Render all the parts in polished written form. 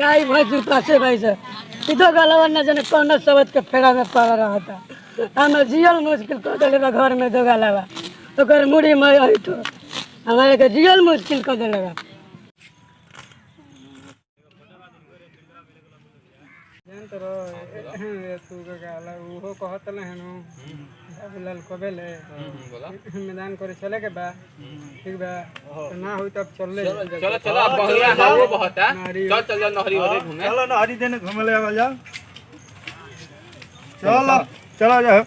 गाय भैंस पासे भैंस इधर गलवा न जाने कौन सबत के फेरा में पड़ रहा था। हमें जियल मुश्किल कर दिले बा घर में दो गलवा तो मुड़ी में आई तो हमारे के जियल मुश्किल कर दिले बा। तू गाला वो कहत न हनु अबलाल कबेले मैदान करे चले के बा ठीक बा तो ना होई तब चल ले चलो चलो अब बहरा हाउ बहुत है चल चल नहरी ओरे घूमे चलो नहरी देने घूमे ले आवा जा चलो चलो जा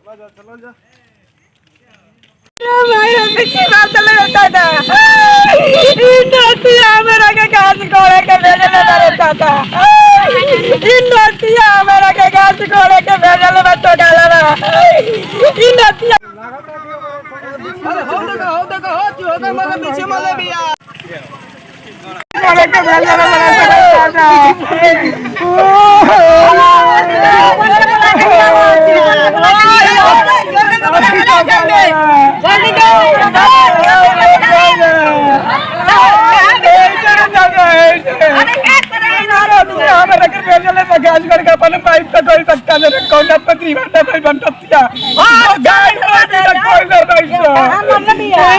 चलो जा भाई किसी बात ले रहता था नतिया मेरा के घास कोड़े के भेजले रहता था नतिया मेरा के घास कोड़े के भेजले बा तो डाला नतिया हो तो मगर पीछे मले बिया कोड़े के भेजले रहता था गैस करके अपन पाइप का कोई सकता नहीं कौन पत्री भाषा कोई बनता दिया गाय कोई नहीं बैठो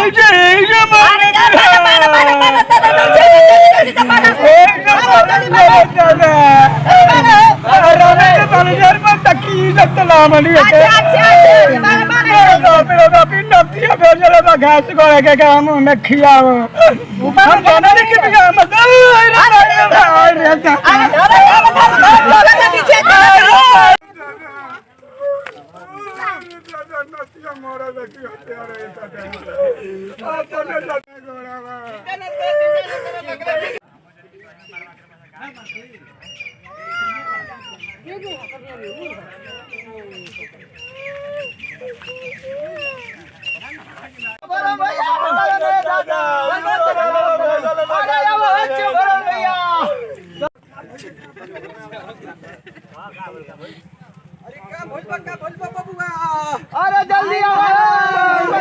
घास गोड़े के काम में खियाओ अरे जल्दी आओ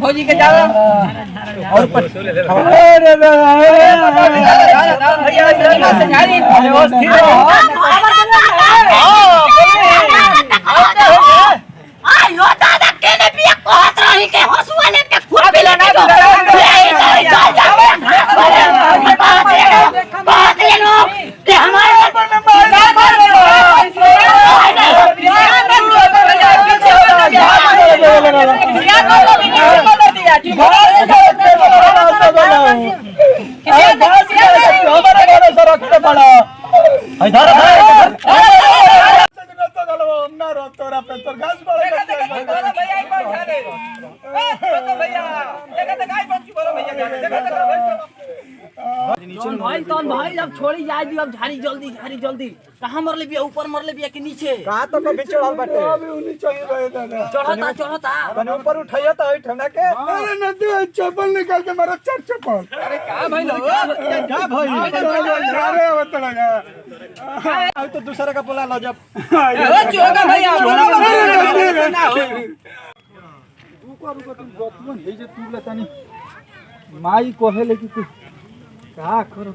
भौजी के जाओ और भाई जब छोड़ी जा बता दी अब झाड़ी जल्दी कहां मरले बिया ऊपर मरले बिया कि नीचे कहां तो कभी चढ़ल बाटे अभी उन्हीं चाहिए रहे दादा चढ़ता तने ऊपर उठाइए तो ओइ ठंडा के अरे नदी चप्पल निकाल के मारो चार चप्पल अरे का भइल हो क्या भाई अरे बतला जा अब तो दूसरे का बोला लो जब ओ चोगा भैया रुको तुम गतवन हे जे तू लतानी माई कहेले कि तू का करो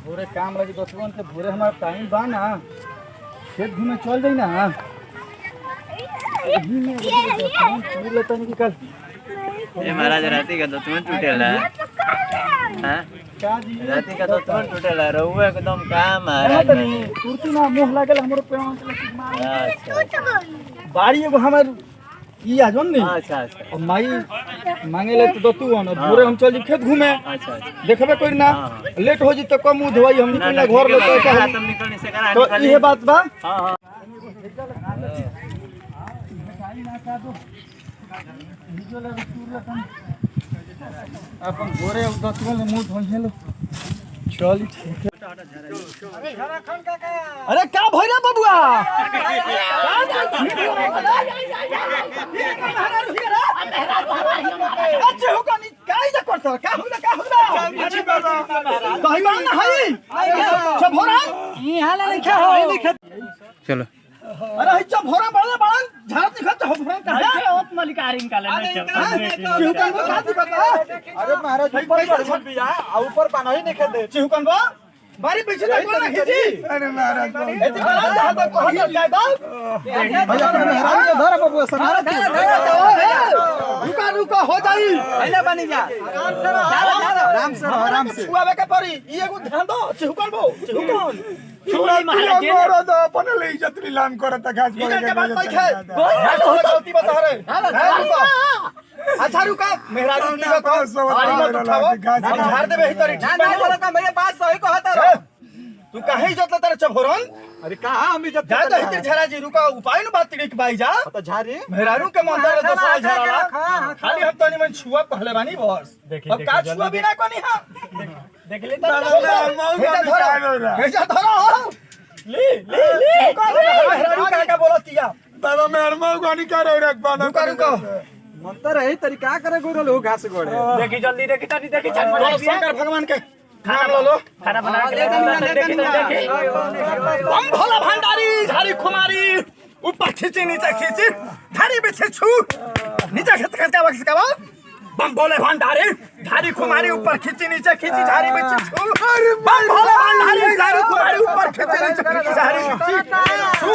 भोरे काम लगी गतवन से भोरे हमारा टाइम बा ना खेत घूमे चल जाई ना यही में तू लतानी कि कल ये महाराज राती का दतवन टूटेला हां का जी राती का दतवन टूटेला रहू एकदम काम आ है तनी तुरती ना मुंह लागल हमरो पेवा के मार अच्छा बाड़ी एगो हमर ई आजन नहीं अच्छा और माई मांगे ले तो दतू और भोरे हम चल जी खेत घूमे अच्छा देखबे कोई ना लेट हो जी तो कम मुंह धोई हम निकल घर ले तो क्या तुम निकलने से करा तो ये बात बा हां हां अपन भोरे दतू ले मुंह धोई लो चल ठीक है अरे क्या भइला बबुआ अच्छा हो कनी काई जा करत का होला दही बान ना हई सब भोरा यहां ला लिखा हो चलो अरे हई सब भोरा बड़ा झाड़ दिखत हो भोरा का अरे ओत मलिकारिन का ले चिहुकन बा का दिखत अरे महाराज ऊपर छट बिया आ ऊपर पाना ही नहीं खेदे चिहुकन बा बारी पीछे तक बोला खींची अरे महाराज एती बड़ा जहां तक कहत जाय दो भैया अपने मेहरान के धर बबुआ समारा रुका हो जाई पहले बनी जा आराम से छुआवे के परी ई एगो ध्यान दो चिहुकन बो चिहुकन छोड़ी महाराज जी मोरो तो अपन ले इज्जत नीलाम करत घास ठीक है के बात नहीं है गलती बता रे अच्छा रुका मेहरान की बात हमारी मत उठाओ हम झाड़ देबे ही तरी ना बोलता मेरे बात सही कहता तू काहे इज्जत लेता रे चभोरन अरे कहां हम इज्जत जा तो हिते झरा जी रुका उपाय न बात तिड़क बाई जा तो झारी मेहरारू के मंदर दोसरा झराला खाली हम तनी मन छुआ पहले बानी बस अब का छुआ बिना कोनी हां देख ले भेजा धरो ले मेहरारू का बोलतिया दादा मैं अरमा गानी का रो रे बाना रुका मंतर है तरीका करे गोरो लोग घास गोड़े देखी जल्दी देखी तनी देखी चल बना दिया शंकर भगवान के नाम लो खाना बना के देखी बम भोला भंडारी झाड़ी खुमारी ऊपर खींची नीचे खींची झाड़ी पीछे छू नीचे खींच खींच के बक्स बम भोले भंडारी झाड़ी खुमारी ऊपर खींची नीचे खींची झाड़ी पीछे छू बम भोले भंडारी झाड़ी खुमारी ऊपर खींची नीचे खींची झाड़ी पीछे छू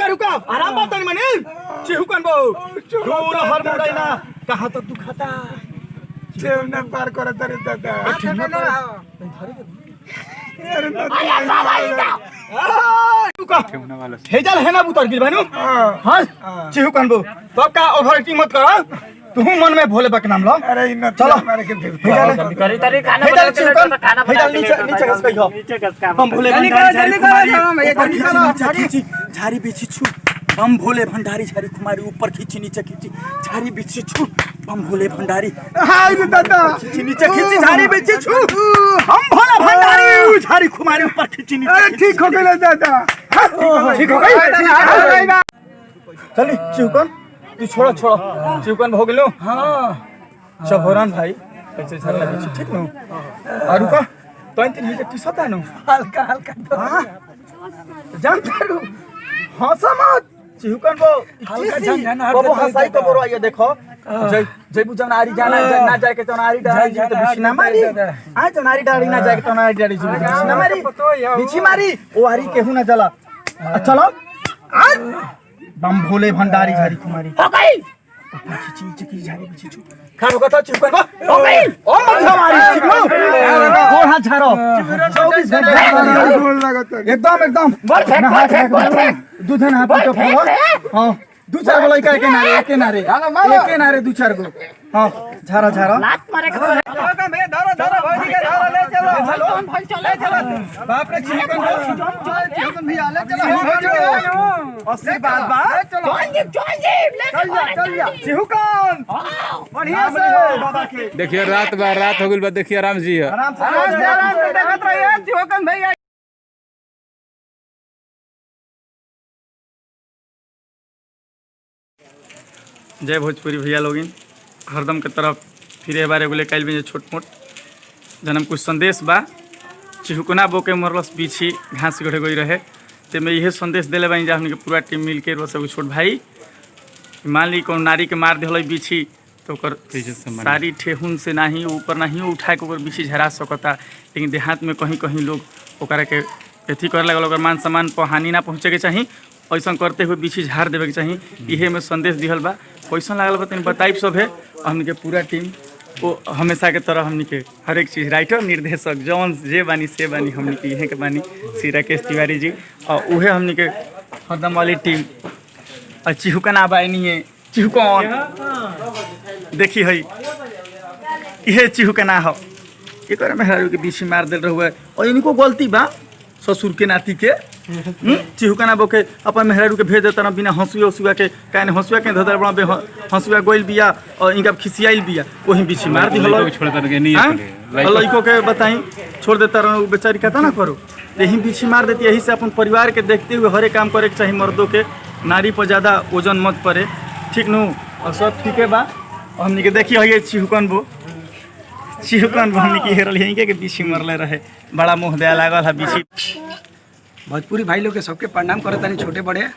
रुका आराम बात नहीं मनी चिहुकन बो दूर हर मुड़ाई ना कहां तक दुखाता जेवना पार करत रे दादा अरे हेजल है ना उतर गिर भानु हां चिहुकन बो तो का ओवर एक्टिंग मत करो तू मन में भोले बा के नाम लो अरे इन चलो मारे के जल्दी करी तरी खाना हेजल बना चिहुकन के खाना बना हेजल नीचे घस गई हो नीचे कस का बम भोले भंडारी झाड़ी खींची झाड़ी बीची छू बम भोले भंडारी झाड़ी कुमारी ऊपर खींची नीचे खींची झाड़ी बीची छू बम भोले भंडारी हाय रे दादा खींची नीचे खींची झाड़ी बीची छू बम भोले भंडारी झाड़ी कुमारी ऊपर खींची नीचे अरे ठीक हो गया दादा ठीक हो गई चल चिहुकन तू छोड़ो चिहुकन हो गेलो हां चभोरन भाई कैसे झरला बीची ठीक नु और रुका तो इन तीन टी सता नु हल्का हां जानता रू हंसा मत चिहुकन बो बाबू हंसाई तो बोरो आइए देखो जय बुझन आरी जाना ना जाए के तो नारी डारी तो बिछना मारी आ तो नारी डारी ना जाए के तो नारी डारी बिछना मारी बिछी मारी ओ आरी केहू ना चला चलो आ बम भोले भंडारी झाड़ी कुमारी हो गई चिची झाड़ी बिछी छु खानो का तो चिहुकन बो हो गई ओ मत हमारी चिकनो गोड़ हाथ झाड़ो 24 घंटे बोल लगत एकदम बोल फेंक दूध ना हाथ तो हां दू चार गो लड़का एके नारे दू चार गो हाँ झारा झारा लात मारे के भैया धरो धरो भौजी के धरो ले चलो भाई चले बाप रे चिकन भैया ले चलो असली बात बा चल जा चिहुकन बढ़िया से बाबा के देखिए रात हो गई बा देखिए आराम जी है आराम से देखत रहिए चिकन भैया। जय भोजपुरी भैया लोगिन हरदम के तरफ फिर बार एगो लेके आइल भी छोट मोट जन्म कुछ संदेश बा चिहुकना बोके मरलस पीछी घास गढ़े गई रहे तो मैं यही संदेश दिले बानी हमने के पूरा टीम मिल के सब छोट भाई मान ली कौन नारी के मार दिल बीछी तो सारी ठेहुन से नहीं ऊपर नहीं उठा के बीछी झरा सकता लेकिन देहात में कहीं कहीं लोग ओकरा के अथी करे लगल मान सम्मान पर हानि ना पहुँचे के चाहिए ऐसा करते हुए बीछी झाड़ देवे के चाहिए इहे में संदेश दिहल बा कैसा लागल बा तनी बताइब सब है हमने के पूरा टीम वो हमेशा के तरह हमने के हर एक चीज़ राइटर निर्देशक जौन जे बानी से बानी हमने के इहे के बानी श्री राकेश तिवारी जी और उहे हमने के हरदम वाली टीम और चिहुकना बानी है चिहुकन देखी है इहे चिहुकना हो ये करे मेहरारू के बीच मार दिल रहुआ और इनको गलती बा ससुर के नाती के चिहुकना बोके अपन मेहरारू के भेज देता बिना हंसुआ हंसुआ के कहने हंसुआ के धदर बड़ा हंसुआ गोइल बिया और इनका खिसियाइल बिया वही बीछी मार दी लड़कों के बताई छोड़ देता रहो बेचारी कहता ना करो यही बीछी मार देती यही से अपन परिवार के देखते हुए हर एक काम करे के चाहिए मर्दों के नारी पर ज़्यादा वजन मत पड़े ठीक नु और सब ठीक है बा हमने के देखिए है चिहुकन बो हमने की हेरल यहीं के बीछी मरले रहे बड़ा मुँह दया लागल है बीछी भोजपुरी भाई लोग के सबके प्रणाम करत तानी छोटे बड़े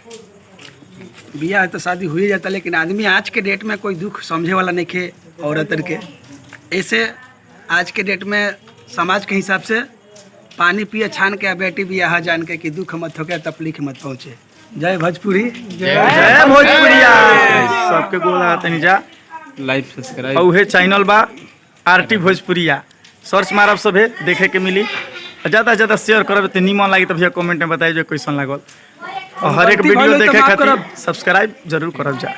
बियाह है तो शादी हुई जाता लेकिन आदमी आज के डेट में कोई दुख समझे वाला नहीं खे औरतन के ऐसे आज के डेट में समाज के हिसाब से पानी पिए छान के बेटी बियाह जान के कि दुख मत होके तकलीफ मत पहुँचे। जय भोजपुरी जय भोजपुरिया सबके गोल लगाते नहीं जा लाइव सब्सक्राइब उहे चैनल बा आरटी भोजपुरिया सर्च मारब सभे देखे के मिली ज़्यादा से ज़्यादा शेयर करब तो निमन लगी तो भैया कमेंट में बताइए जो कैसन लागल और हर एक वीडियो देखे खातिर सब्सक्राइब जरूर करब जा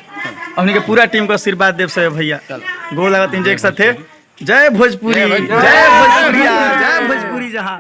हमने के पूरा टीम को आशीर्वाद देव सब भैया गोल लागत एक साथे जय भोजपुरी जय भोजपुरिया जय भोजपुरी जहां।